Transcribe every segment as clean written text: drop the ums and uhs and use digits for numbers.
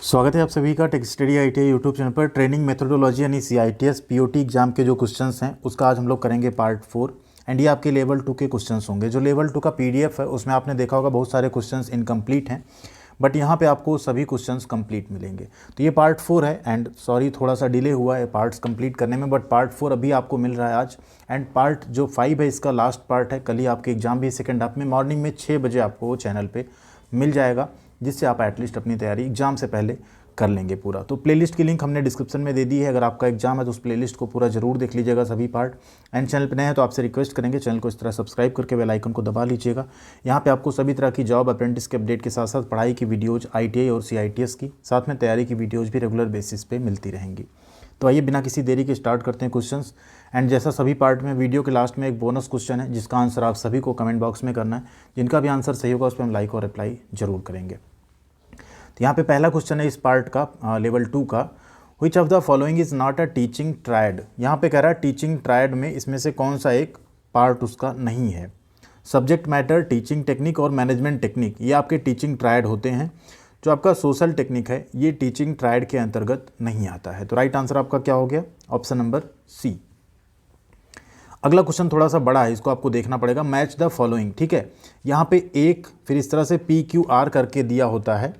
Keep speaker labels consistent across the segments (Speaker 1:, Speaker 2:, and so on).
Speaker 1: स्वागत है आप सभी का tech study ITI YouTube channel पर। ट्रेनिंग मेथोडोलॉजी यानी सीआईटीएस पीओटी एग्जाम के जो क्वेश्चंस हैं उसका आज हम लोग करेंगे पार्ट 4। एंड ये आपके लेवल 2 के क्वेश्चंस होंगे। जो लेवल 2 का पीडीएफ है उसमें आपने देखा होगा बहुत सारे क्वेश्चंस इनकम्प्लीट हैं, बट यहाँ पे आपको सभी क्वेश्चंस कंप्लीट मिलेंगे। तो ये पार्ट 4 है एंड सॉरी थोड़ा सा डिले हुआ है पार्ट्स कंप्लीट करने में, बट पार्ट 4 अभी आपको मिल रहा है आज। एंड पार्ट जो 5 है इसका लास्ट पार्ट है। कल ही आपके एग्जाम भी सेकेंड हाफ में मॉर्निंग में 6 बजे आपको वो चैनल पर मिल जाएगा, जिससे आप एटलीस्ट अपनी तैयारी एग्जाम से पहले कर लेंगे पूरा। तो प्लेलिस्ट की लिंक हमने डिस्क्रिप्शन में दे दी है। अगर आपका एग्जाम है तो उस प्लेलिस्ट को पूरा जरूर देख लीजिएगा सभी पार्ट। एंड चैनल पर नए हैं तो आपसे रिक्वेस्ट करेंगे चैनल को इस तरह सब्सक्राइब करके बेल आइकन को दबा लीजिएगा। यहाँ पे आपको सभी तरह की जॉब अप्रेंटिस के अपडेट के साथ साथ पढ़ाई की वीडियोज आईटीआई और सीआईटीएस की, साथ में तैयारी की वीडियोज भी रेगुलर बेसिस पे मिलती रहेंगी। तो आइए बिना किसी देरी के स्टार्ट करते हैं क्वेश्चंस। एंड जैसा सभी पार्ट में वीडियो के लास्ट में एक बोनस क्वेश्चन है जिसका आंसर आप सभी को कमेंट बॉक्स में करना है। जिनका भी आंसर सही होगा उस पर हम लाइक और रिप्लाई जरूर करेंगे। तो यहाँ पे पहला क्वेश्चन है इस पार्ट का लेवल 2 का, which of the following is not a teaching triad. यहाँ पे कह रहा है टीचिंग ट्रायड में इसमें से कौन सा एक पार्ट उसका नहीं है। सब्जेक्ट मैटर, टीचिंग टेक्निक और मैनेजमेंट टेक्निक ये आपके टीचिंग ट्रायड होते हैं। जो आपका सोशल टेक्निक है ये टीचिंग ट्रायड के अंतर्गत नहीं आता है। तो राइट आंसर आपका क्या हो गया? Option number C. अगला क्वेश्चन थोड़ा सा बड़ा है, इसको आपको देखना पड़ेगा। मैच द फॉलोइंग, ठीक है। यहाँ पे एक फिर इस तरह से PQR करके दिया होता है।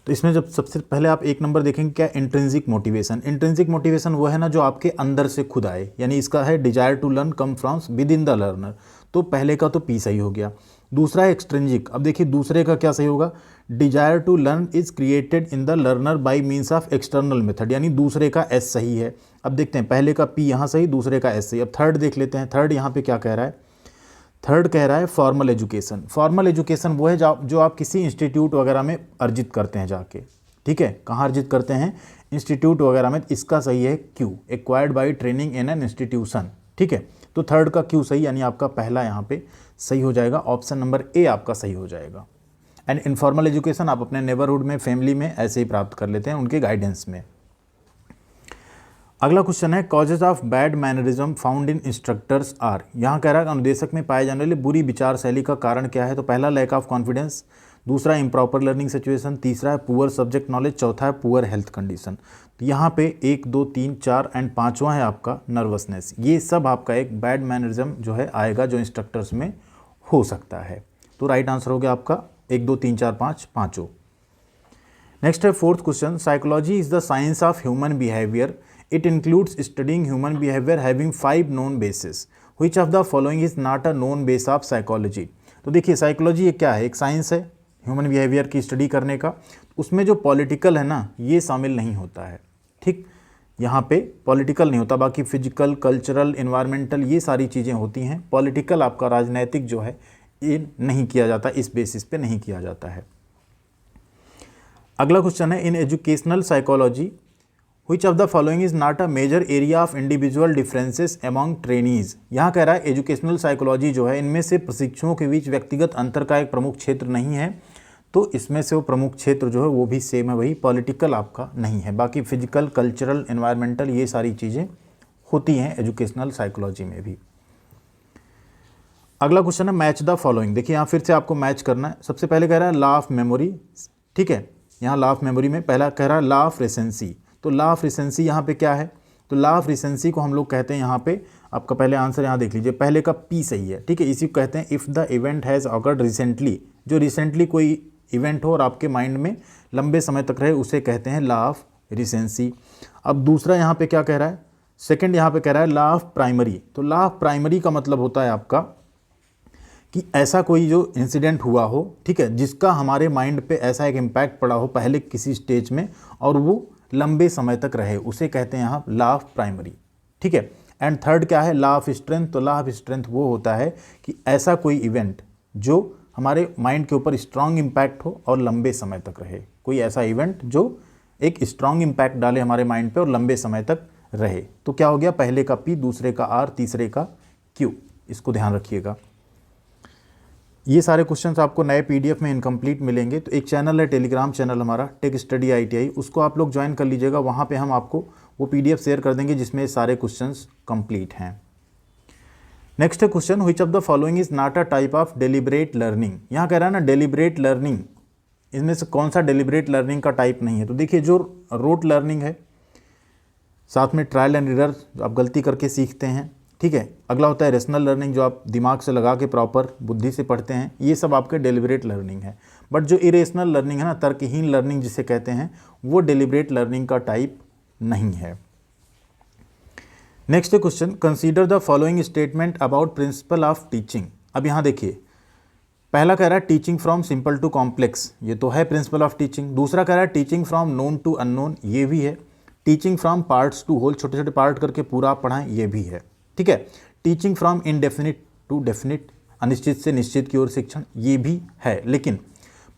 Speaker 1: तो इसमें जब सबसे पहले आप एक नंबर देखेंगे क्या, इंट्रिंसिक मोटिवेशन। इंट्रिंसिक मोटिवेशन वो है ना जो आपके अंदर से खुद आए, यानी इसका है desire to learn come from within the learner. तो पहले का तो P सही हो गया। दूसरा है एक्सट्रिंजिक। अब देखिए दूसरे का क्या सही होगा, desire to learn is created in the learner by means of external method, यानी दूसरे का S सही है। अब देखते हैं पहले का P यहाँ सही, दूसरे का S सही। अब थर्ड देख लेते हैं। थर्ड यहाँ पे क्या कह रहा है, थर्ड कह रहा है फॉर्मल एजुकेशन। फॉर्मल एजुकेशन वो है जो आप किसी इंस्टीट्यूट वगैरह में अर्जित करते हैं जाके, ठीक है। कहाँ अर्जित करते हैं? इंस्टीट्यूट वगैरह में। इसका सही है Q, acquired by training in an institution, ठीक है। तो थर्ड का Q सही, यानी आपका पहला यहाँ पे सही हो जाएगा। ऑप्शन नंबर A आपका सही हो जाएगा। एंड इनफॉर्मल एजुकेशन आप अपने नेबरहुड में, फैमिली में ऐसे ही प्राप्त कर लेते हैं उनके गाइडेंस में। अगला क्वेश्चन है causes of bad mannerism found in instructors are. यहाँ कह रहा है अनुदेशक में पाए जाने वाले बुरी विचार शैली का कारण क्या है। तो पहला लैक ऑफ कॉन्फिडेंस, दूसरा इम्प्रॉपर लर्निंग सिचुएशन, तीसरा है पुअर सब्जेक्ट नॉलेज, चौथा है पुअर हेल्थ कंडीशन। तो यहाँ पे 1, 2, 3, 4 एंड पाँचवा है आपका नर्वसनेस। ये सब आपका एक बैड मैनरिज्म जो है आएगा जो इंस्ट्रक्टर्स में हो सकता है। तो राइट आंसर हो गया आपका 1, 2, 3, 4, 5 पाँचों। नेक्स्ट है fourth question, psychology is the science of human behaviour. It includes studying human behavior having 5 known bases. Which of the following is not a known base of psychology? तो देखिए psychology ये क्या है, एक साइंस है human behaviour की study करने का। उसमें जो पॉलिटिकल है ना ये शामिल नहीं होता है, ठीक। यहाँ पे पॉलिटिकल नहीं होता, बाकी फिजिकल, कल्चरल, इन्वायरमेंटल ये सारी चीज़ें होती हैं। पॉलिटिकल आपका राजनैतिक जो है ये नहीं किया जाता, इस बेसिस पे नहीं किया जाता है। अगला क्वेश्चन है in educational psychology Which of the following is not a major area of individual differences among trainees? यहाँ कह रहा है एजुकेशनल साइकोलॉजी जो है इनमें से प्रशिक्षुओं के बीच व्यक्तिगत अंतर का एक प्रमुख क्षेत्र नहीं है। तो इसमें से वो प्रमुख क्षेत्र जो है वो भी सेम है, वही पॉलिटिकल आपका नहीं है। बाकी फिजिकल, कल्चरल, एनवायरमेंटल ये सारी चीज़ें होती हैं एजुकेशनल साइकोलॉजी में भी। अगला क्वेश्चन है मैच द फॉलोइंग। देखिए यहाँ फिर से आपको मैच करना है। सबसे पहले कह रहा है लॉ ऑफ मेमोरी, ठीक है। यहाँ लॉ ऑफ मेमोरी में पहला कह रहा है लॉ ऑफ रिसेंसी। तो लॉ ऑफ रिसेंसी यहाँ पे क्या है, तो लॉ ऑफ रिसेंसी को हम लोग कहते हैं यहाँ पे आपका पहले आंसर यहाँ देख लीजिए, पहले का P सही है, ठीक है। इसी को कहते हैं if the event has awkward recently. जो रिसेंटली कोई इवेंट हो और आपके माइंड में लंबे समय तक रहे उसे कहते हैं लॉ ऑफ रिसेंसी। अब दूसरा यहाँ पे क्या कह रहा है, सेकेंड यहाँ पे कह रहा है लॉ ऑफ प्राइमरी। तो लॉ ऑफ प्राइमरी का मतलब होता है आपका कि ऐसा कोई जो इंसिडेंट हुआ हो, ठीक है, जिसका हमारे माइंड पे ऐसा एक इम्पैक्ट पड़ा हो पहले किसी स्टेज में और वो लंबे समय तक रहे, उसे कहते हैं यहाँ लॉ ऑफ प्राइमरी, ठीक है। एंड थर्ड क्या है, लॉ ऑफ स्ट्रेंथ। तो लॉ ऑफ स्ट्रेंथ वो होता है कि ऐसा कोई इवेंट जो हमारे माइंड के ऊपर स्ट्रांग इम्पैक्ट हो और लंबे समय तक रहे। कोई ऐसा इवेंट जो एक स्ट्रांग इम्पैक्ट डाले हमारे माइंड पे और लंबे समय तक रहे। तो क्या हो गया, पहले का P, दूसरे का R, तीसरे का Q। इसको ध्यान रखिएगा। ये सारे क्वेश्चंस आपको नए पीडीएफ में इनकम्प्लीट मिलेंगे। तो एक चैनल है टेलीग्राम चैनल हमारा टेक स्टडी आईटीआई, उसको आप लोग ज्वाइन कर लीजिएगा। वहाँ पे हम आपको वो पीडीएफ शेयर कर देंगे जिसमें सारे क्वेश्चंस कंप्लीट हैं। Next question, which of the following is not a type of deliberate learning. यहाँ कह रहा है ना डेलिब्रेट लर्निंग इनमें से कौन सा डेलिब्रेट लर्निंग का टाइप नहीं है? तो देखिए जो रोट लर्निंग है, साथ में ट्रायल एंड एरर, आप गलती करके सीखते हैं, ठीक है। अगला होता है रेशनल लर्निंग, जो आप दिमाग से लगा के प्रॉपर बुद्धि से पढ़ते हैं, ये सब आपके डेलिब्रेट लर्निंग है। बट जो इरेशनल लर्निंग है ना, तर्कहीन लर्निंग जिसे कहते हैं, वो डेलिब्रेट लर्निंग का टाइप नहीं है। Next question, consider the following statement about principle of teaching. अब यहाँ देखिए, पहला कह रहा है teaching from simple to complex, ये तो है प्रिंसिपल ऑफ टीचिंग। दूसरा कह रहा है teaching from known to unknown, ये भी है। Teaching from parts to whole, छोटे छोटे पार्ट करके पूरा आप पढ़ाएं, ये भी है, ठीक है। Teaching from indefinite to definite, अनिश्चित से निश्चित की ओर शिक्षण, ये भी है। लेकिन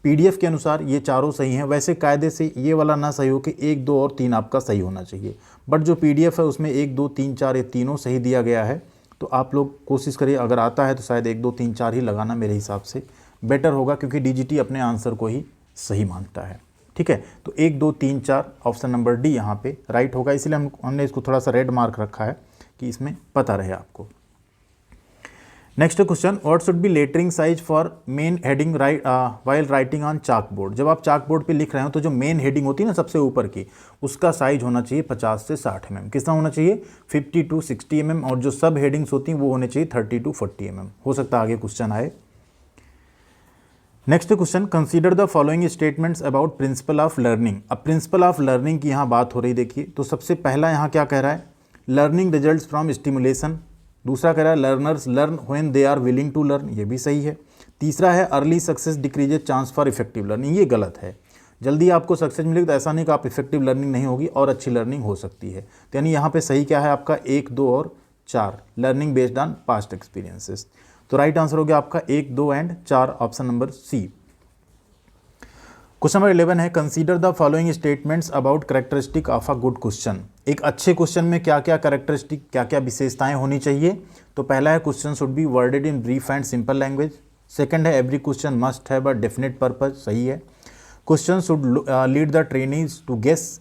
Speaker 1: पीडीएफ के अनुसार ये चारों सही हैं। वैसे कायदे से ये वाला ना सही हो कि 1, 2 और 3 आपका सही होना चाहिए, बट जो पीडीएफ है उसमें 1, 2, 3, 4 ये तीनों सही दिया गया है। तो आप लोग कोशिश करिए, अगर आता है तो शायद 1, 2, 3, 4 ही लगाना मेरे हिसाब से बेटर होगा, क्योंकि डीजीटी अपने आंसर को ही सही मानता है, ठीक है। तो 1, 2, 3, 4 ऑप्शन नंबर डी यहाँ पे राइट होगा। इसलिए हमने इसको थोड़ा सा रेड मार्क रखा है कि इसमें पता रहे आपको। Next question, what should be lettering size for main heading while writing on chalk board. जब आप चाक बोर्ड पर लिख रहे हो तो जो मेन हेडिंग होती है ना सबसे ऊपर की, उसका साइज होना चाहिए 50 से 60 mm। कितना होना चाहिए? 50 to 60 mm। और जो सब हेडिंग्स होती हैं वो होने चाहिए 30 to 40 mm। हो सकता है आगे क्वेश्चन आए। Next question, consider the following statements about principle of learning. अब प्रिंसिपल ऑफ लर्निंग की यहाँ बात हो रही, देखिए तो सबसे पहला यहाँ क्या कह रहा है, लर्निंग रिजल्ट्स फ्रॉम स्टिमुलेशन। दूसरा कह रहा है learners learn when they are willing to learn, ये भी सही है। तीसरा है early success decreases chance for effective learning, ये गलत है। जल्दी आपको सक्सेस मिलेगी तो ऐसा नहीं कि आप इफेक्टिव लर्निंग नहीं होगी, और अच्छी लर्निंग हो सकती है। तो यानी यहाँ पे सही क्या है आपका 1, 2 और 4, learning based on past experiences. तो राइट आंसर हो गया आपका 1, 2 and 4, option number C. Question number 11 है, consider the following statements about characteristic of a good question. एक अच्छे क्वेश्चन में क्या क्या कैरेक्टरिस्टिक, क्या क्या विशेषताएं होनी चाहिए। तो पहला है question should be worded in brief and simple language. Second है every question must have a definite purpose, सही है। Question should lead the trainees to guess.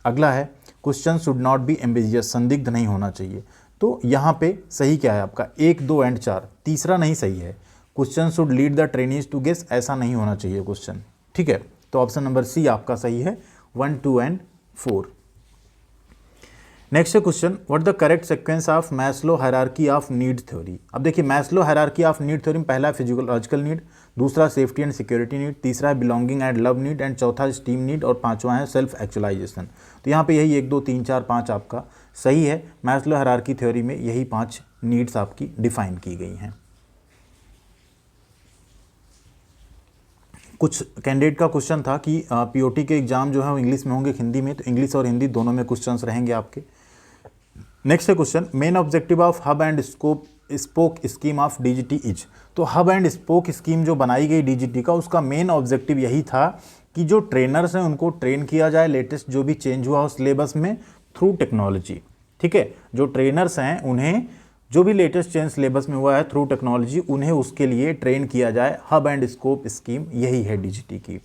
Speaker 1: अगला है question should not be ambiguous, संदिग्ध नहीं होना चाहिए। तो यहाँ पे सही क्या है आपका 1, 2 एंड 4। तीसरा नहीं सही है, question should lead the trainees to guess, ऐसा नहीं होना चाहिए क्वेश्चन, ठीक है। तो ऑप्शन नंबर सी आपका सही है, 1, 2 and 4। Next question, what the correct sequence of Maslow hierarchy of need theory. अब देखिए Maslow hierarchy of need theory में पहला है फिजियोलॉजिकल नीड, दूसरा सेफ्टी एंड सिक्योरिटी नीड, तीसरा है belonging and love need, and चौथा स्टीम नीड, और पांचवा है सेल्फ एक्चुअलाइजेशन। तो यहाँ पे यही 1, 2, 3, 4, 5 आपका सही है। मैस्लो हायरार्की थ्योरी में यही 5 नीड्स आपकी डिफाइन की गई हैं। कुछ कैंडिडेट का क्वेश्चन था कि पीओटी के एग्जाम जो है वो इंग्लिश में होंगे हिंदी में, तो इंग्लिश और हिंदी दोनों में क्वेश्चंस रहेंगे आपके। नेक्स्ट है question, main objective of hub and spoke scheme of DGT is. तो हब एंड स्पोक स्कीम जो बनाई गई डीजीटी का, उसका मेन ऑब्जेक्टिव यही था कि जो ट्रेनर्स हैं उनको ट्रेन किया जाए लेटेस्ट जो भी चेंज हुआ हो सिलेबस में थ्रू टेक्नोलॉजी, ठीक है। जो ट्रेनर्स हैं उन्हें जो भी लेटेस्ट चेंज सिलेबस में हुआ है थ्रू टेक्नोलॉजी, उन्हें उसके लिए ट्रेन किया जाए। हब एंड स्कोप स्कीम यही है डीजीटी की।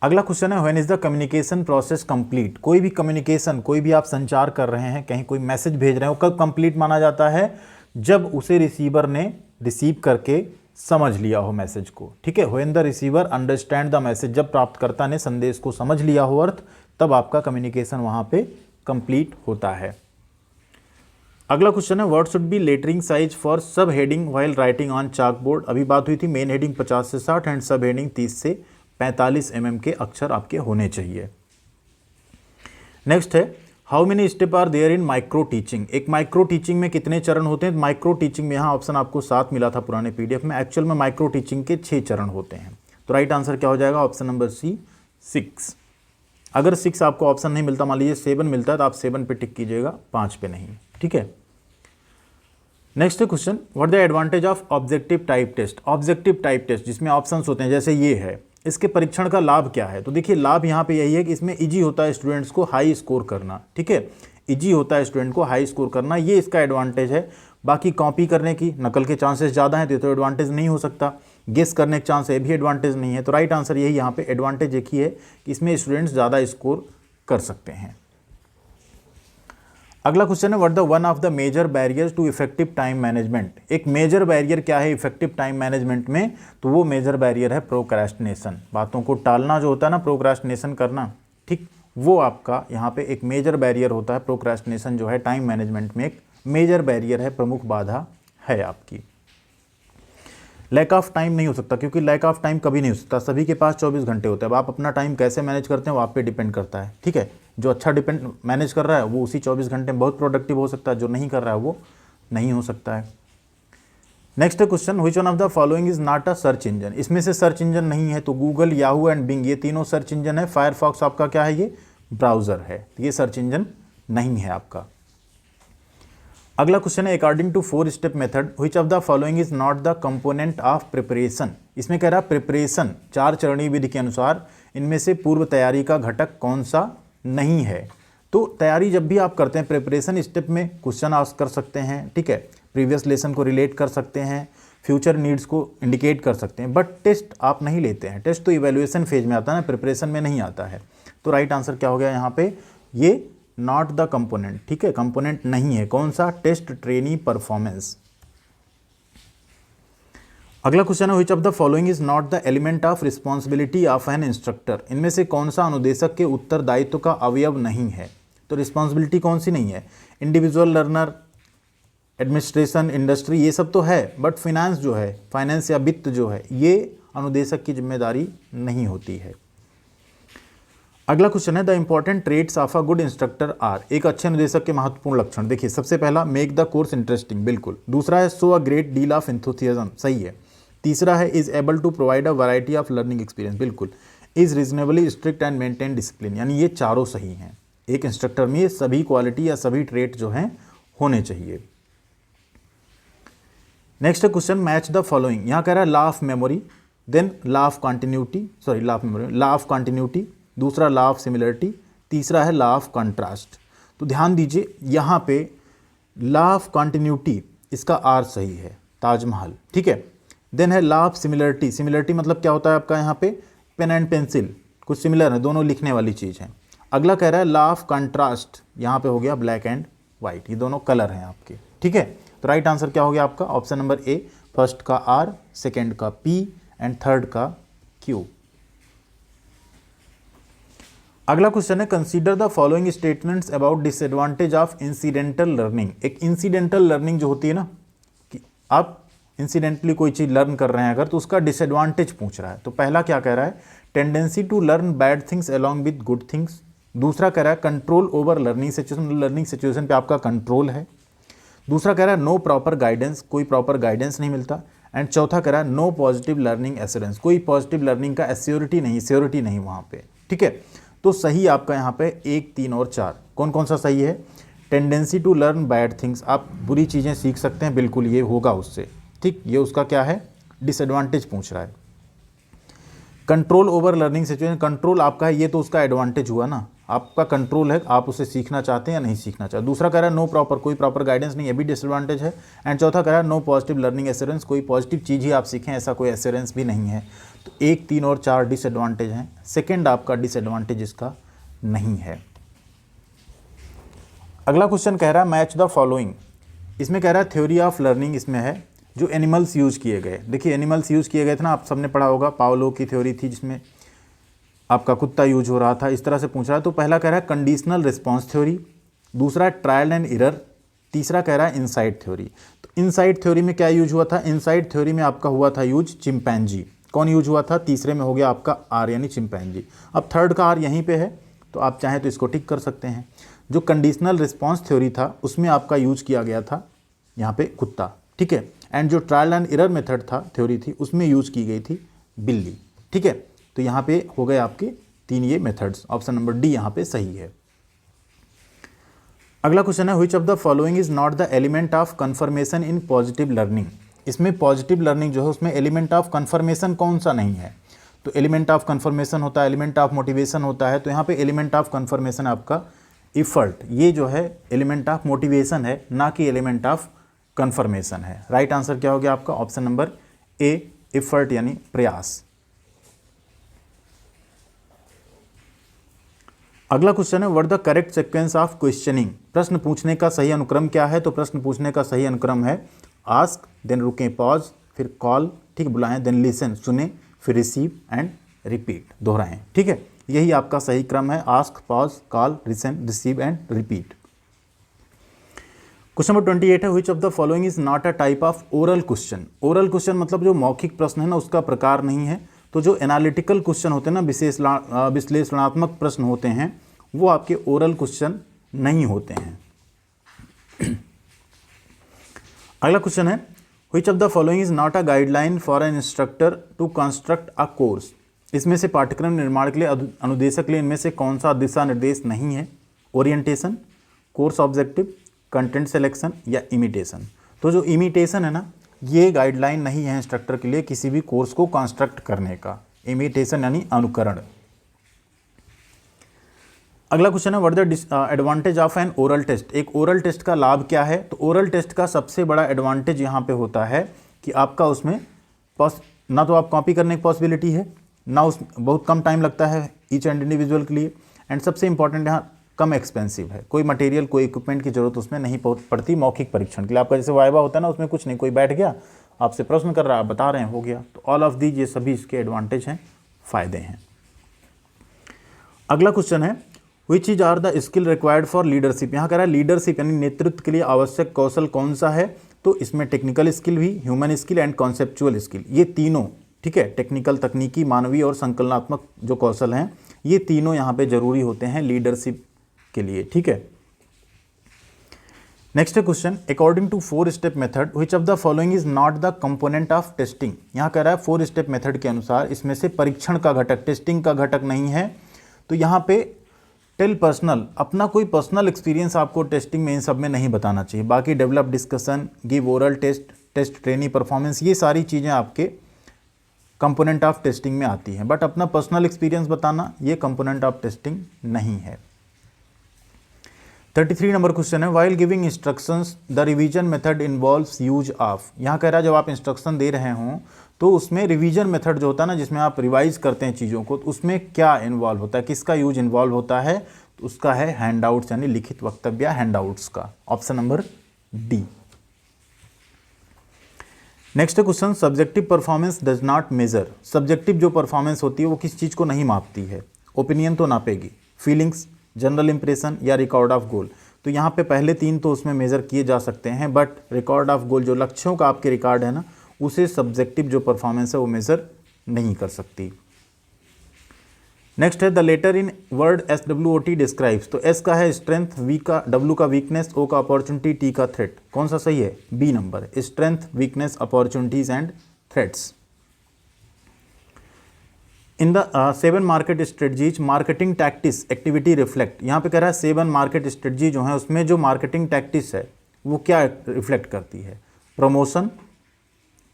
Speaker 1: अगला क्वेश्चन है, when is the communication process complete. कोई भी कम्युनिकेशन, कोई भी आप संचार कर रहे हैं, कहीं कोई मैसेज भेज रहे हो, कब कंप्लीट माना जाता है? जब उसे रिसीवर ने रिसीव करके समझ लिया हो मैसेज को, ठीक है। When the receiver understand the message, जब प्राप्तकर्ता ने संदेश को समझ लिया हो अर्थ, तब आपका कम्युनिकेशन वहां पे कंप्लीट होता है। अगला क्वेश्चन है, what should be lettering size for sub heading while writing on chalk board. अभी बात हुई थी मेन हेडिंग 50 से 60 एंड सब हेडिंग 30 से 45 mm के अक्षर आपके होने चाहिए। नेक्स्ट है, how many step are there in micro teaching. एक माइक्रो टीचिंग में कितने चरण होते हैं? माइक्रो टीचिंग में यहाँ ऑप्शन आपको 7 मिला था पुराने पीडीएफ में, एक्चुअल में माइक्रो टीचिंग के 6 चरण होते हैं। तो राइट आंसर क्या हो जाएगा? Option number C 6। अगर 6 आपको ऑप्शन नहीं मिलता, मान लीजिए 7 मिलता है, तो आप 7 पे टिक कीजिएगा, 5 पे नहीं, ठीक है। Next question, what the advantage of objective type test. Objective type test जिसमें ऑप्शंस होते हैं जैसे ये है, इसके परीक्षण का लाभ क्या है? तो देखिए लाभ यहाँ पे यही है कि इसमें इजी होता है स्टूडेंट्स को हाई स्कोर करना, ठीक है। इजी होता है स्टूडेंट को हाई स्कोर करना, ये इसका एडवांटेज है। बाकी कॉपी करने की, नकल के चांसेस ज़्यादा हैं तो एडवांटेज नहीं हो सकता। गेस करने के चांस है भी एडवांटेज नहीं है। तो राइट आंसर यही यहाँ पे एडवांटेज एक ही है कि इसमें स्टूडेंट्स ज़्यादा स्कोर कर सकते हैं। अगला क्वेश्चन है what the one of the major barriers to effective time management. एक मेजर बैरियर क्या है इफेक्टिव टाइम मैनेजमेंट में, तो वो मेजर बैरियर है प्रोक्रेस्टिनेशन। बातों को टालना जो होता है ना, प्रोक्रेस्टिनेशन करना, ठीक, वो आपका यहाँ पे एक मेजर बैरियर होता है। प्रोक्रेस्टिनेशन जो है टाइम मैनेजमेंट में एक मेजर बैरियर है, प्रमुख बाधा है आपकी। लैक ऑफ टाइम नहीं हो सकता, क्योंकि लैक ऑफ टाइम कभी नहीं हो सकता, सभी के पास 24 घंटे होते हैं। अब आप अपना टाइम कैसे मैनेज करते हैं वो आप पे डिपेंड करता है, ठीक है। जो अच्छा मैनेज कर रहा है वो उसी 24 घंटे में बहुत प्रोडक्टिव हो सकता है, जो नहीं कर रहा है वो नहीं हो सकता है। Next question, which one of the following is not a search engine. इसमें से सर्च इंजन नहीं है, तो गूगल, याहू एंड बिंग ये तीनों सर्च इंजन है। फायरफॉक्स आपका क्या है, ये ब्राउजर है, ये सर्च इंजन नहीं है आपका। अगला क्वेश्चन है according to 4 step method which of the following is not the component of preparation. इसमें कह रहा है प्रिपरेशन 4 चरणीय विधि के अनुसार इनमें से पूर्व तैयारी का घटक कौन सा नहीं है। तो तैयारी जब भी आप करते हैं प्रिपरेशन स्टेप में क्वेश्चन आस्क कर सकते हैं, ठीक है, प्रीवियस लेसन को रिलेट कर सकते हैं, फ्यूचर नीड्स को इंडिकेट कर सकते हैं, बट टेस्ट आप नहीं लेते हैं। टेस्ट तो इवैल्यूएशन फेज में आता है ना, प्रिपरेशन में नहीं आता है। तो राइट आंसर क्या हो गया यहाँ पे, ये नॉट द कंपोनेंट, ठीक है, कंपोनेंट नहीं है। कौन सा, टेस्ट ट्रेनी परफॉर्मेंस। अगला क्वेश्चन है which of the following is not the element of responsibility of N instructor. इनमें से कौन सा अनुदेशक के उत्तरदायित्व का अवयव नहीं है। तो रिस्पॉन्सिबिलिटी कौन सी नहीं है, इंडिविजुअल लर्नर, एडमिनिस्ट्रेशन, इंडस्ट्री, ये सब तो है, बट फाइनेंस जो है, फाइनेंस या वित्त जो है, ये अनुदेशक की जिम्मेदारी नहीं होती है। अगला क्वेश्चन है the important traits of a good instructor are. एक अच्छे अनुदेशक के महत्वपूर्ण लक्षण, देखिए सबसे पहला मेक द कोर्स इंटरेस्टिंग, बिल्कुल। दूसरा है show a great deal of enthusiasm, सही है। तीसरा है is able to provide a variety of learning experience, बिल्कुल। Is reasonably strict and maintain discipline, यानी ये चारों सही हैं। एक इंस्ट्रक्टर में ये सभी क्वालिटी या सभी ट्रेट जो हैं होने चाहिए। Next question match the following. यहाँ कह रहा है law of memory, then law of continuity, sorry law of memory, law of continuity, दूसरा लॉ ऑफ सिमिलरिटी, तीसरा है लॉ ऑफ कंट्रास्ट। तो ध्यान दीजिए यहाँ पे लॉ ऑफ कंटिन्यूटी इसका आर सही है, ताजमहल, ठीक है। देन है लॉ ऑफ सिमिलरिटी, सिमिलरिटी मतलब क्या होता है आपका यहाँ पे, पेन एंड पेंसिल, कुछ सिमिलर है, दोनों लिखने वाली चीज़ है। अगला कह रहा है लॉ ऑफ कंट्रास्ट, यहाँ पे हो गया ब्लैक एंड वाइट, ये दोनों कलर हैं आपके, ठीक है। तो राइट आंसर क्या हो गया आपका, ऑप्शन नंबर ए, फर्स्ट का आर, सेकेंड का पी एंड थर्ड का क्यू। अगला क्वेश्चन है consider the following statements about disadvantage of incidental learning. एक इंसिडेंटल लर्निंग जो होती है ना, कि आप इंसिडेंटली कोई चीज़ लर्न कर रहे हैं अगर, तो उसका डिसएडवांटेज पूछ रहा है। तो पहला क्या कह रहा है, tendency to learn bad things along with good things. दूसरा कह रहा है control over learning situation, learning situation पे आपका कंट्रोल है। दूसरा कह रहा है नो प्रॉपर गाइडेंस, कोई प्रॉपर गाइडेंस नहीं मिलता। एंड चौथा कह रहा है नो पॉजिटिव लर्निंग एश्योरेंस, कोई पॉजिटिव लर्निंग का एश्योरिटी नहीं, श्योरिटी नहीं वहाँ पे, ठीक है। तो सही आपका यहाँ पे 1, 3 और 4, कौन कौन सा सही है, tendency to learn bad things, आप बुरी चीज़ें सीख सकते हैं, बिल्कुल ये होगा उससे, ठीक, ये उसका क्या है, डिसएडवांटेज पूछ रहा है। Control over learning situation, control आपका है, ये तो उसका एडवांटेज हुआ ना, आपका कंट्रोल है, आप उसे सीखना चाहते हैं या नहीं सीखना चाहते। दूसरा कह रहा है नो प्रॉपर, कोई प्रॉपर गाइडेंस नहीं, ये भी डिसएडवांटेज है। एंड चौथा कह रहा है नो पॉजिटिव लर्निंग एश्योरेंस, कोई पॉजिटिव चीज़ ही आप सीखें ऐसा कोई एश्योरेंस भी नहीं है। तो 1, 3 और 4 डिसएडवांटेज हैं, सेकेंड आपका डिसएडवांटेज इसका नहीं है। अगला क्वेश्चन कह रहा है मैच द फॉलोइंग। इसमें कह रहा है थ्योरी ऑफ लर्निंग, इसमें है जो एनिमल्स यूज़ किए गए। देखिए एनिमल्स यूज़ किए गए थे ना, आप सबने पढ़ा होगा, पावलो की थ्योरी थी जिसमें आपका कुत्ता यूज हो रहा था, इस तरह से पूछ रहा है। तो पहला कह रहा है कंडीशनल रिस्पॉन्स थ्योरी, दूसरा ट्रायल एंड एरर, तीसरा कह रहा है इनसाइट थ्योरी। तो इनसाइट थ्योरी में क्या यूज हुआ था, इनसाइट थ्योरी में आपका हुआ था यूज चिंपैंजी। कौन यूज हुआ था, तीसरे में हो गया आपका आर यानी चिंपैंजी। अब थर्ड का आर यहीं पे है, तो आप चाहें तो इसको टिक कर सकते हैं। जो कंडीशनल रिस्पॉन्स थ्योरी था उसमें आपका यूज किया गया था यहाँ पे कुत्ता, ठीक है। एंड जो ट्रायल एंड एरर मेथड था, थ्योरी थी, उसमें यूज की गई थी बिल्ली, ठीक है। तो यहाँ पे हो गए आपके 3 ये मेथड्स, ऑप्शन नंबर डी यहाँ पे सही है। अगला क्वेश्चन है which of the following is not the element of confirmation in positive learning. इसमें पॉजिटिव लर्निंग जो है उसमें एलिमेंट ऑफ कन्फर्मेशन कौन सा नहीं है। तो एलिमेंट ऑफ कन्फर्मेशन होता है, एलिमेंट ऑफ मोटिवेशन होता है। तो यहाँ पे एलिमेंट ऑफ कन्फर्मेशन आपका इफर्ट, ये जो है एलिमेंट ऑफ मोटिवेशन है, ना कि एलिमेंट ऑफ कन्फर्मेशन है। राइट आंसर क्या हो गया आपका, ऑप्शन नंबर ए, इफर्ट यानी प्रयास। अगला क्वेश्चन है, what the correct sequence of questioning, प्रश्न पूछने का सही अनुक्रम क्या है? तो प्रश्न पूछने का सही अनुक्रम है आस्क, देन रुकें पॉज, फिर कॉल, ठीक बुलाएं, देन लिसन सुने, फिर रिसीव एंड रिपीट दोहराएं, ठीक है। यही आपका सही क्रम है, ask, pause, call, listen, receive and repeat. Question number 28 है, which of the following is not a type of oral question. Oral question मतलब जो मौखिक प्रश्न है ना, उसका प्रकार नहीं है। तो जो एनालिटिकल क्वेश्चन होते हैं ना, विश्लेषणात्मक प्रश्न होते हैं, वो आपके ओरल क्वेश्चन नहीं होते हैं। अगला क्वेश्चन है, which of the following is not a guideline for an instructor to construct a course. इसमें से पाठ्यक्रम निर्माण के लिए अनुदेशक के लिए इनमें से कौन सा दिशा निर्देश नहीं है? Orientation, course objective, content selection या इमिटेशन। तो जो इमिटेशन है ना, ये गाइडलाइन नहीं है इंस्ट्रक्टर के लिए किसी भी कोर्स को कंस्ट्रक्ट करने का। इमिटेशन यानी अनुकरण। अगला क्वेश्चन है, what the advantage of an oral test. एक ओरल टेस्ट का लाभ क्या है? तो ओरल टेस्ट का सबसे बड़ा एडवांटेज यहाँ पे होता है कि आपका उसमें ना तो आप कॉपी करने की पॉसिबिलिटी है, ना उस बहुत कम टाइम लगता है ईच एंड इंडिविजुअल के लिए, एंड सबसे इंपॉर्टेंट यहाँ कम एक्सपेंसिव है। कोई मटेरियल, कोई इक्विपमेंट की जरूरत उसमें नहीं पड़ती मौखिक परीक्षण के लिए। आपका जैसे वाइवा होता है ना, उसमें कुछ नहीं, कोई बैठ गया आपसे प्रश्न कर रहा है, आप बता रहे हैं, हो गया। तो ऑल ऑफ दीज, ये सभी इसके एडवांटेज हैं, फायदे हैं। अगला क्वेश्चन है, which is are the skill required for leadership. यहाँ कह रहा है लीडरशिप यानी नेतृत्व के लिए आवश्यक कौशल कौन सा है? तो इसमें टेक्निकल स्किल भी, human skill and conceptual skill, ये तीनों, ठीक है, टेक्निकल तकनीकी, मानवीय और संकलनात्मक जो कौशल हैं, ये तीनों यहाँ पे जरूरी होते हैं लीडरशिप के लिए, ठीक है। Next question, according to 4 step method which of the following is not the component of testing. यहाँ कह रहा है 4 स्टेप मेथड के अनुसार इसमें से परीक्षण का घटक, टेस्टिंग का घटक नहीं है। तो यहाँ पे टेल पर्सनल, अपना कोई पर्सनल एक्सपीरियंस आपको टेस्टिंग में इन सब में नहीं बताना चाहिए। बाकी develop discussion, give oral test, test trainee performance, ये सारी चीज़ें आपके कंपोनेंट ऑफ टेस्टिंग में आती हैं, बट अपना पर्सनल एक्सपीरियंस बताना ये कंपोनेंट ऑफ टेस्टिंग नहीं है। 33 नंबर क्वेश्चन है, while giving instructions the revision method involves use of. यहाँ कह रहा है जब आप इंस्ट्रक्शन दे रहे हों तो उसमें रिवीजन मेथड जो होता है ना, जिसमें आप रिवाइज करते हैं चीज़ों को, तो उसमें क्या इन्वॉल्व होता है, किसका यूज इन्वॉल्व होता है? तो उसका है हैंडआउट्स यानी लिखित वक्तव्य, हैंडआउट्स का, option number D. Next question, subjective performance does not measure. Subjective जो परफॉर्मेंस होती है वो किस चीज़ को नहीं मापती है? ओपिनियन तो नापेगी, फीलिंग्स, जनरल इंप्रेशन या रिकॉर्ड ऑफ गोल। तो यहाँ पे पहले 3 तो उसमें मेजर किए जा सकते हैं, बट रिकॉर्ड ऑफ गोल जो लक्ष्यों का आपके रिकॉर्ड है ना, उसे सब्जेक्टिव जो परफॉर्मेंस है वो मेजर नहीं कर सकती। नेक्स्ट है, the letter in word SWOT describes. तो S का है स्ट्रेंथ, V का, W का वीकनेस, O का अपॉर्चुनिटी, T का थ्रेट। कौन सा सही है? B number, strength, weakness, opportunities and threats. In the 7 market strategies marketing tactics activity reflect. यहाँ पे कह रहा है 7 मार्केट स्ट्रेटजी जो है उसमें जो मार्केटिंग टैक्टिस है वो क्या रिफ्लेक्ट करती है? प्रमोशन,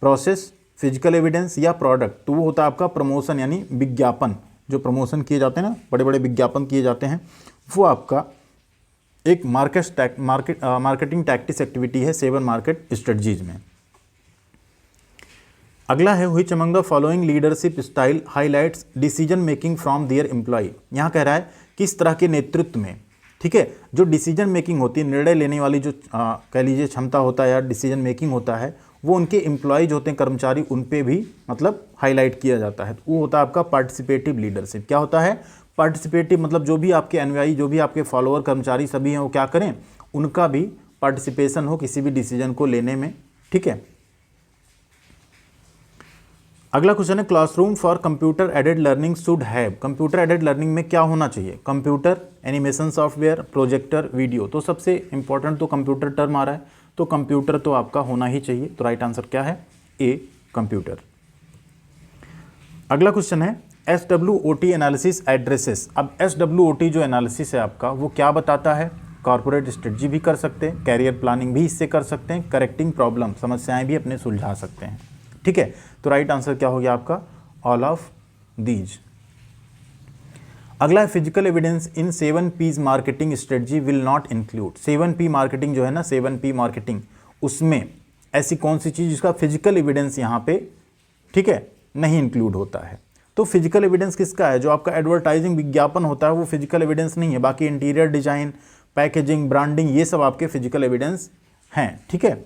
Speaker 1: प्रोसेस, फिजिकल एविडेंस या प्रोडक्ट। तो वो होता है आपका प्रमोशन यानी विज्ञापन, जो प्रमोशन किए जाते हैं ना, बड़े बड़े विज्ञापन किए जाते हैं, वो आपका एक मार्केटिंग टैक्टिस एक्टिविटी है 7 मार्केट स्ट्रेटजीज में। अगला है, which among the following leadership style highlights decision making from their employ. यहाँ कह रहा है किस तरह के नेतृत्व में, ठीक है, जो डिसीजन मेकिंग होती है, निर्णय लेने वाली जो कह लीजिए क्षमता होता है या डिसीजन मेकिंग होता है, वो उनके एम्प्लॉयज होते हैं, कर्मचारी, उन पे भी मतलब हाईलाइट किया जाता है। तो वो होता है आपका पार्टिसिपेटिव लीडरशिप। क्या होता है? पार्टिसिपेटिव मतलब जो भी आपके अनुयायी, जो भी आपके फॉलोअर, कर्मचारी सभी हैं, वो क्या करें, उनका भी पार्टिसिपेशन हो किसी भी डिसीजन को लेने में, ठीक है। अगला क्वेश्चन है, classroom for computer aided learning should have. Computer aided learning में क्या होना चाहिए? Computer, animation software, projector, video. तो सबसे इंपॉर्टेंट तो कंप्यूटर टर्म आ रहा है, तो कंप्यूटर तो आपका होना ही चाहिए। तो राइट आंसर क्या है? ए, कंप्यूटर। अगला क्वेश्चन है, SWOT एनालिसिस एड्रेसेस। अब SWOT जो एनालिसिस है आपका, वो क्या बताता है? कॉर्पोरेट स्ट्रेटजी भी कर सकते हैं, कैरियर प्लानिंग भी इससे कर सकते हैं, करेक्टिंग प्रॉब्लम, समस्याएं भी अपने सुलझा सकते हैं, ठीक है। तो राइट आंसर क्या हो गया आपका? All of these. अगला है, physical evidence in 7 P's marketing strategy will not include. 7P marketing जो है ना, 7P मार्केटिंग, उसमें ऐसी कौन सी चीज़ जिसका फिजिकल एविडेंस यहाँ पे, ठीक है, नहीं इंक्लूड होता है? तो फिजिकल एविडेंस किसका है? जो आपका एडवर्टाइजिंग विज्ञापन होता है वो फिजिकल एविडेंस नहीं है। बाकी इंटीरियर डिजाइन, पैकेजिंग, ब्रांडिंग, ये सब आपके फिजिकल एविडेंस हैं। ठीक है,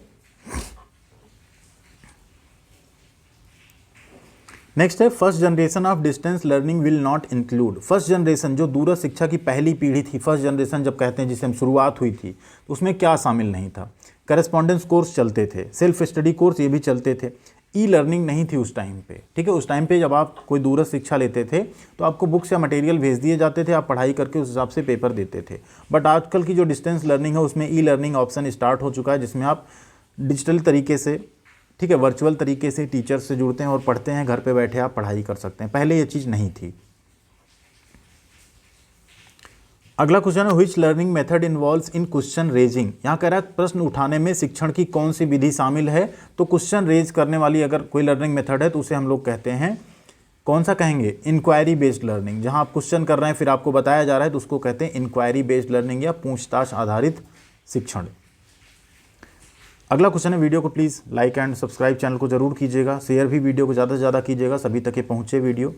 Speaker 1: नेक्स्ट है first generation of distance learning will not include. First generation जो दूरस्थ शिक्षा की पहली पीढ़ी थी, फर्स्ट जनरेशन जब कहते हैं जिसे हम शुरुआत हुई थी, तो उसमें क्या शामिल नहीं था? करेस्पॉन्डेंस कोर्स चलते थे, सेल्फ स्टडी कोर्स ये भी चलते थे, ई लर्निंग नहीं थी उस टाइम पे। ठीक है, उस टाइम पे जब आप कोई दूरस्थ शिक्षा लेते थे तो आपको बुक्स या मटेरियल भेज दिए जाते थे, आप पढ़ाई करके उस हिसाब से पेपर देते थे। बट आजकल की जो डिस्टेंस लर्निंग है उसमें ई लर्निंग ऑप्शन स्टार्ट हो चुका है, जिसमें आप डिजिटल तरीके से, ठीक है, वर्चुअल तरीके से टीचर से जुड़ते हैं और पढ़ते हैं, घर पे बैठे आप पढ़ाई कर सकते हैं। पहले ये चीज़ नहीं थी। अगला क्वेश्चन है which learning method involves in question raising. यहाँ कह रहा है प्रश्न उठाने में शिक्षण की कौन सी विधि शामिल है? तो क्वेश्चन रेज करने वाली अगर कोई लर्निंग मेथड है तो उसे हम लोग कहते हैं, कौन सा कहेंगे? Inquiry based learning. जहाँ आप क्वेश्चन कर रहे हैं फिर आपको बताया जा रहा है तो उसको कहते हैं इंक्वायरी बेस्ड लर्निंग या पूछताछ आधारित शिक्षण। अगला क्वेश्चन है, वीडियो को please like and subscribe channel को जरूर कीजिएगा, शेयर भी वीडियो को ज़्यादा से ज़्यादा कीजिएगा, सभी तक ये पहुँचे वीडियो।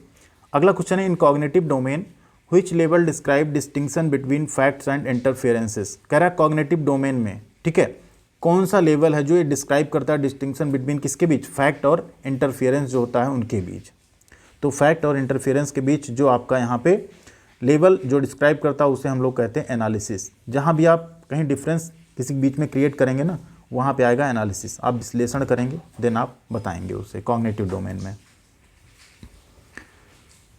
Speaker 1: अगला क्वेश्चन है, in cognitive domain which level describe distinction between facts and interferences. कह रहा है कॉग्निटिव डोमेन में, ठीक है, कौन सा लेवल है जो ये डिस्क्राइब करता है डिस्टिंक्शन बिटवीन किसके बीच? फैक्ट और इंटरफेरेंस जो होता है उनके बीच। तो फैक्ट और इंटरफेरेंस के बीच जो आपका यहाँ पे लेवल जो डिस्क्राइब करता है उसे हम लोग कहते हैं एनालिसिस। जहाँ भी आप कहीं डिफरेंस किसी के बीच में क्रिएट करेंगे ना, वहाँ पे आएगा एनालिसिस। आप विश्लेषण करेंगे देन आप बताएंगे उसे कॉग्निटिव डोमेन में।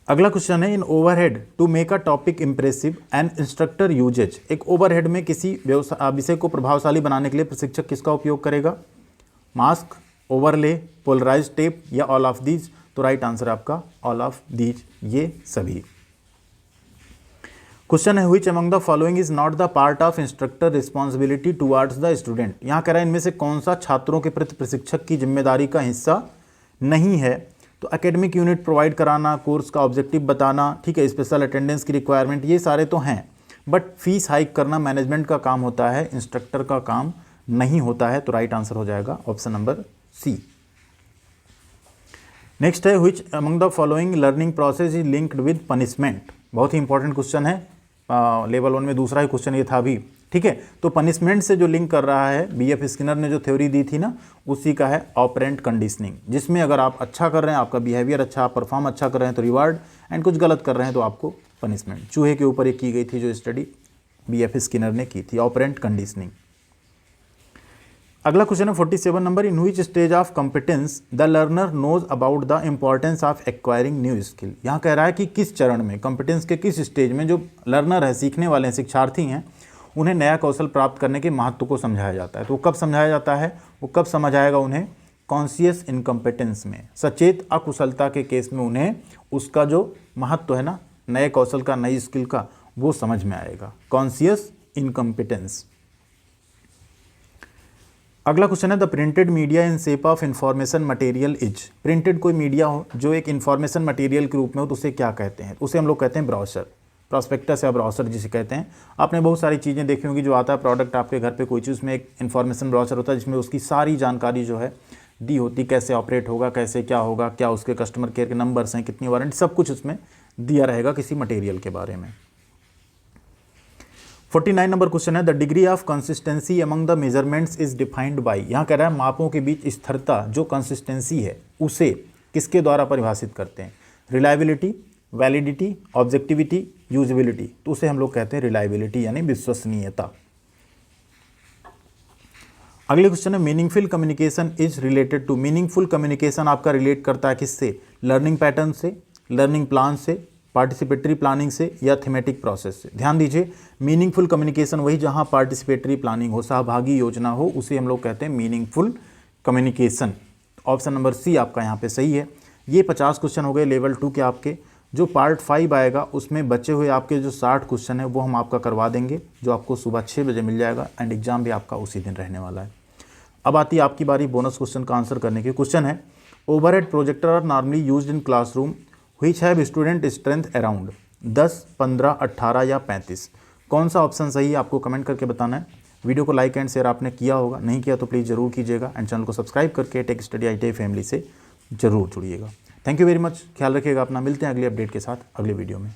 Speaker 1: अगला क्वेश्चन है, in overhead to make a topic impressive and instructor uses. एक ओवरहेड में किसी विषय को प्रभावशाली बनाने के लिए प्रशिक्षक किसका उपयोग करेगा? मास्क, ओवरले, पोलराइज टेप या ऑल ऑफ दीज। तो राइट आंसर आपका ऑल ऑफ दीज, ये सभी। क्वेश्चन है, which among the following is not the part of instructor responsibility towards the student. यहाँ कह रहा है इनमें से कौन सा छात्रों के प्रति प्रशिक्षक की जिम्मेदारी का हिस्सा नहीं है? तो एकेडमिक यूनिट प्रोवाइड कराना, कोर्स का ऑब्जेक्टिव बताना, ठीक है, स्पेशल अटेंडेंस की रिक्वायरमेंट, ये सारे तो हैं, बट फीस हाइक करना मैनेजमेंट का काम होता है, इंस्ट्रक्टर का काम नहीं होता है। तो राइट आंसर हो जाएगा ऑप्शन नंबर सी। नेक्स्ट है, which among the following learning process is linked with punishment. बहुत ही इंपॉर्टेंट क्वेश्चन है, लेवल 1 में दूसरा ही क्वेश्चन ये था भी, ठीक है। तो पनिशमेंट से जो लिंक कर रहा है, बीएफ स्किनर ने जो थ्योरी दी थी ना, उसी का है ऑपरेंट कंडीशनिंग, जिसमें अगर आप अच्छा कर रहे हैं, आपका बिहेवियर अच्छा, आप परफॉर्म अच्छा कर रहे हैं तो रिवार्ड, एंड कुछ गलत कर रहे हैं तो आपको पनिशमेंट। चूहे के ऊपर एक की गई थी जो स्टडी बीएफ स्किनर ने की थी, ऑपरेंट कंडीशनिंग। अगला क्वेश्चन है 47 number, in which stage of competence the learner knows about the importance of acquiring new skill. यहाँ कह रहा है कि किस चरण में, कॉम्पिटेंस के किस स्टेज में जो लर्नर है, सीखने वाले हैं, शिक्षार्थी हैं, उन्हें नया कौशल प्राप्त करने के महत्व को समझाया जाता है। तो कब समझाया जाता है? वो कब समझ आएगा उन्हें? कॉन्शियस इनकम्पिटेंस में, सचेत अकुशलता के केस में उन्हें उसका जो महत्व है ना, नए कौशल का, नई स्किल का, वो समझ में आएगा, कॉन्शियस इनकम्पिटेंस। अगला क्वेश्चन है, the printed media in shape of information material is. Printed कोई मीडिया हो जो एक इंफॉर्मेशन मटेरियल के रूप में हो तो उसे क्या कहते हैं? उसे हम लोग कहते हैं ब्राउचर, प्रॉस्पेक्टस या ब्राउचर जिसे कहते हैं। आपने बहुत सारी चीज़ें देखी होंगी, जो आता है प्रोडक्ट आपके घर पे कोई चीज़, उसमें एक इन्फॉर्मेशन ब्राउचर होता है जिसमें उसकी सारी जानकारी जो है दी होती, कैसे ऑपरेट होगा, कैसे क्या होगा, क्या उसके कस्टमर केयर के नंबर्स हैं, कितनी वारंटी, सब कुछ उसमें दिया रहेगा किसी मटेरियल के बारे में। 49 नंबर क्वेश्चन है, the degree of consistency among the measurements is defined by. यहाँ कह रहा है मापों के बीच स्थिरता, जो कंसिस्टेंसी है, उसे किसके द्वारा परिभाषित करते हैं? Reliability, validity, objectivity, usability. तो उसे हम लोग कहते हैं रिलायबिलिटी यानी विश्वसनीयता। अगले क्वेश्चन है, meaningful communication is related to. Meaningful communication आपका रिलेट करता है किससे? लर्निंग पैटर्न से, लर्निंग प्लान से, पार्टिसिपेटरी प्लानिंग से या थीमेटिक प्रोसेस से। ध्यान दीजिए, मीनिंगफुल कम्युनिकेशन वही जहां पार्टिसिपेटरी प्लानिंग हो, सहभागी योजना हो, उसे हम लोग कहते हैं meaningful communication. Option number C आपका यहाँ पे सही है। ये 50 क्वेश्चन हो गए लेवल 2 के आपके। जो पार्ट 5 आएगा उसमें बचे हुए आपके जो 60 क्वेश्चन है वो हम आपका करवा देंगे, जो आपको सुबह 6 बजे मिल जाएगा, एंड एग्जाम भी आपका उसी दिन रहने वाला है। अब आती है आपकी बारी बोनस क्वेश्चन का आंसर करने की। क्वेश्चन है, overhead projector are normally used in classroom which have student strength around 10, 15, 18 या 35। कौन सा ऑप्शन सही है आपको कमेंट करके बताना है। वीडियो को लाइक एंड शेयर आपने किया होगा, नहीं किया तो प्लीज़ ज़रूर कीजिएगा, एंड चैनल को सब्सक्राइब करके टेक स्टडी ITI फैमिली से ज़रूर जुड़िएगा। थैंक यू वेरी मच, ख्याल रखिएगा अपना, मिलते हैं अगली अपडेट के साथ अगले वीडियो में।